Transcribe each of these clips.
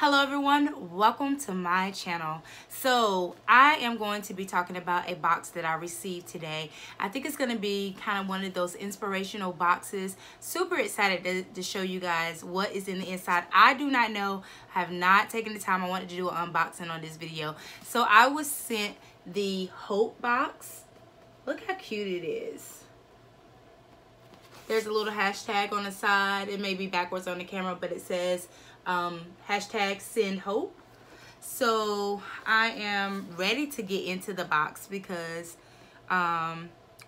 Hello everyone, welcome to my channel. So I am going to be talking about a box that I received today. I think it's going to be kind of one of those inspirational boxes. Super excited to show you guys what is in the inside. I do not know, I have not taken the time. I wanted to do an unboxing on this video. So I was sent the HopeBox. Look how cute it is. There's a little hashtag on the side. It may be backwards on the camera, but it says hashtag send hope. So I am ready to get into the box because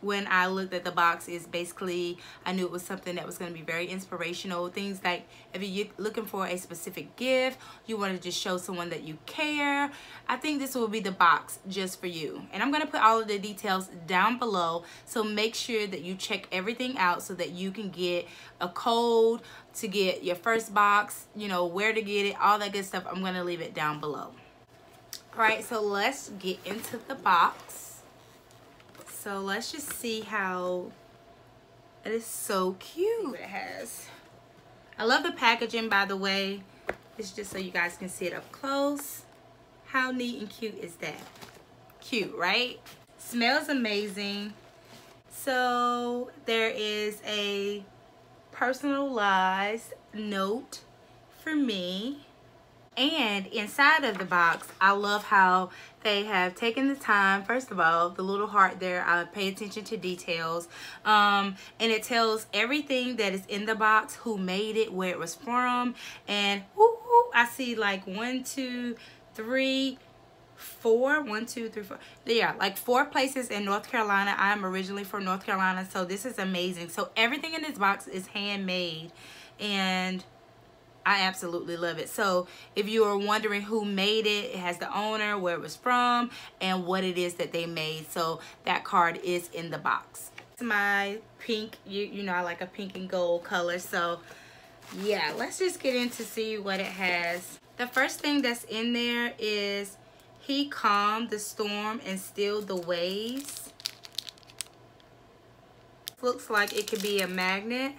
when I looked at the box, is basically I knew it was something that was going to be very inspirational. Things like if you're looking for a specific gift, you want to just show someone that you care, I think this will be the box just for you. And I'm going to put all of the details down below, so make sure that you check everything out so that you can get a code to get your first box, you know, where to get it, all that good stuff. I'm going to leave it down below. All right, so let's get into the box. So let's just see how it is. So cute. It has. I love the packaging, by the way. It's just so you guys can see it up close. How neat and cute is that? Cute, right? Smells amazing. So there is a personalized note for me. And inside of the box, I love how they have taken the time. First of all, the little heart there, I pay attention to details. And it tells everything that is in the box, who made it, where it was from. And I see like 1, 2, 3, 4. 1, 2, 3, 4. Yeah, like 4 places in North Carolina. I'm originally from North Carolina, so this is amazing. So everything in this box is handmade, and I absolutely love it. So if you are wondering who made it, it has the owner, where it was from, and what it is that they made. So that card is in the box. It's my pink, you know I like a pink and gold color. So yeah, let's just get in to see what it has. The first thing that's in there is he calmed the storm and stilled the waves. Looks like it could be a magnet.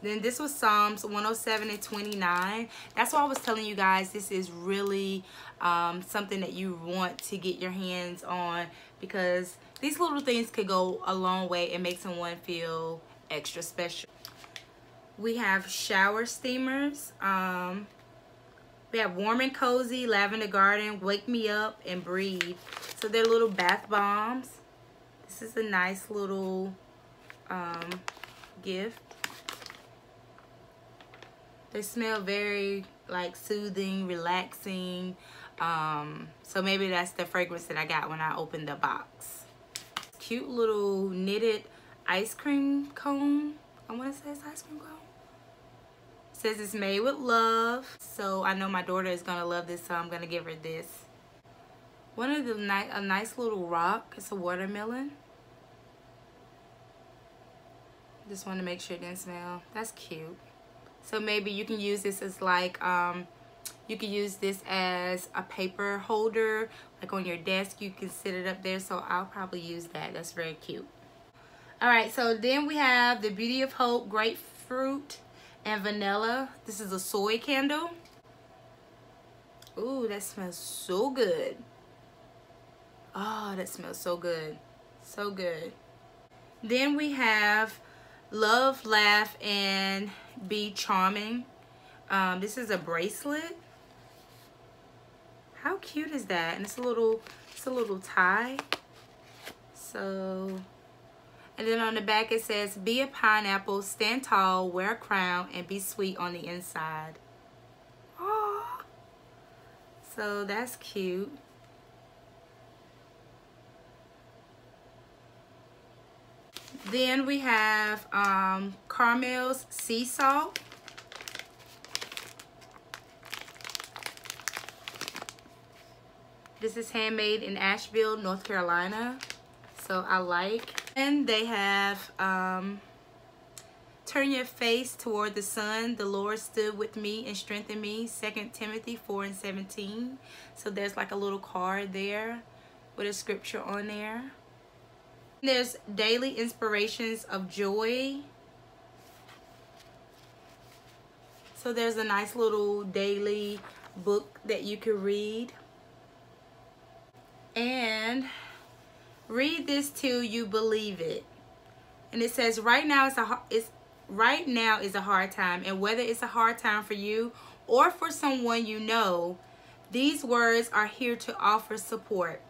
Then this was Psalms 107 and 29. That's why I was telling you guys this is really something that you want to get your hands on, because these little things could go a long way and make someone feel extra special. We have shower steamers. We have warm and cozy, lavender garden, wake me up and breathe. So they're little bath bombs. This is a nice little gift. They smell very like soothing, relaxing. So maybe that's the fragrance that I got when I opened the box. Cute little knitted ice cream cone. I want to say it's ice cream cone. It says it's made with love. So I know my daughter is going to love this, so I'm going to give her this. One of the a nice little rock. It's a watermelon. Just want to make sure it didn't smell. That's cute. So maybe you can use this as like, you can use this as a paper holder, like on your desk. You can sit it up there. So I'll probably use that. That's very cute. All right, so then we have the Beauty of Hope grapefruit and vanilla. This is a soy candle. Ooh, that smells so good. Oh, that smells so good. So good. Then we have Love, Laugh, and Be Charming. This is a bracelet. How cute is that? And it's a little tie. So, and then on the back it says, be a pineapple, stand tall, wear a crown, and be sweet on the inside. Oh, so that's cute. Then we have Carmel's sea salt. This is handmade in Asheville, North Carolina. So I like. And they have turn your face toward the sun. The Lord stood with me and strengthened me. 2 Timothy 4 and 17. So there's like a little card there with a scripture on there. There's daily inspirations of joy. So there's a nice little daily book that you can read. And read this till you believe it. And it says, right now is a hard time, and whether it's a hard time for you or for someone you know, these words are here to offer support,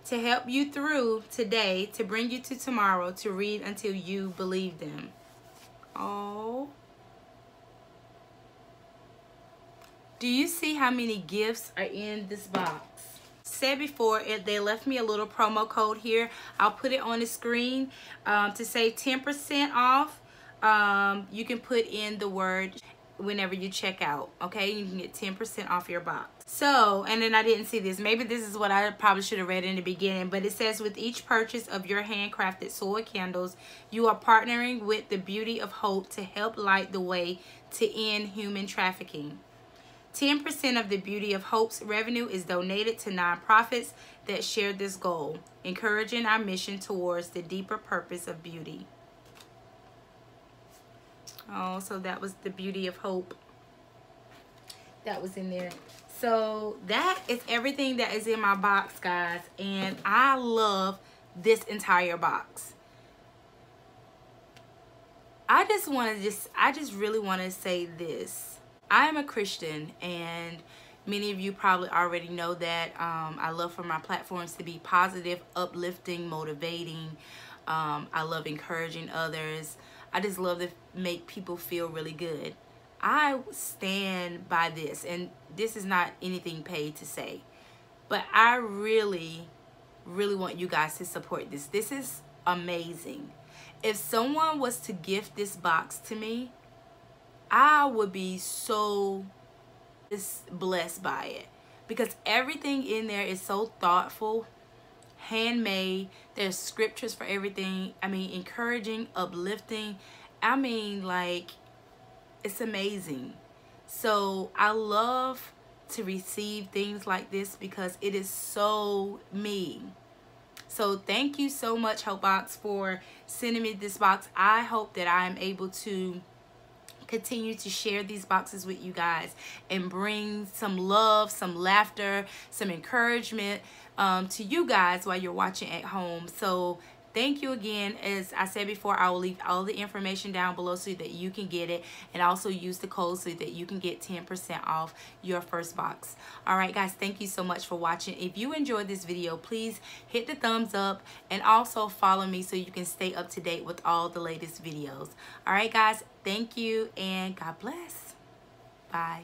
to help you through today, to bring you to tomorrow, to read until you believe them. Oh. Do you see how many gifts are in this box? Said before, they left me a little promo code here. I'll put it on the screen to save 10% off. You can put in the word whenever you check out, okay? You can get 10% off your box. So, and then I didn't see this. Maybe this is what I probably should have read in the beginning, but it says, with each purchase of your handcrafted soy candles, you are partnering with the Beauty of Hope to help light the way to end human trafficking. 10% of the Beauty of Hope's revenue is donated to nonprofits that share this goal, encouraging our mission towards the deeper purpose of beauty. Oh, so that was the Beauty of Hope. That was in there. So that is everything that is in my box, guys. And I love this entire box. I just really want to say this. I am a Christian, and many of you probably already know that. I love for my platforms to be positive, uplifting, motivating. I love encouraging others. I just love to make people feel really good. I stand by this, and this is not anything paid to say, but I really, really want you guys to support this. This is amazing. If someone was to gift this box to me, I would be so blessed by it, because everything in there is so thoughtful, handmade. There's scriptures for everything. I mean, encouraging, uplifting. I mean, like, it's amazing. So I love to receive things like this because it is so me. So thank you so much, HopeBox, for sending me this box. I hope that I am able to continue to share these boxes with you guys and bring some love, some laughter, some encouragement to you guys while you're watching at home. So thank you again. As I said before, I will leave all the information down below so that you can get it, and also use the code so that you can get 10% off your first box. All right, guys, thank you so much for watching. If you enjoyed this video, please hit the thumbs up and also follow me so you can stay up to date with all the latest videos. All right, guys, thank you, and God bless. Bye.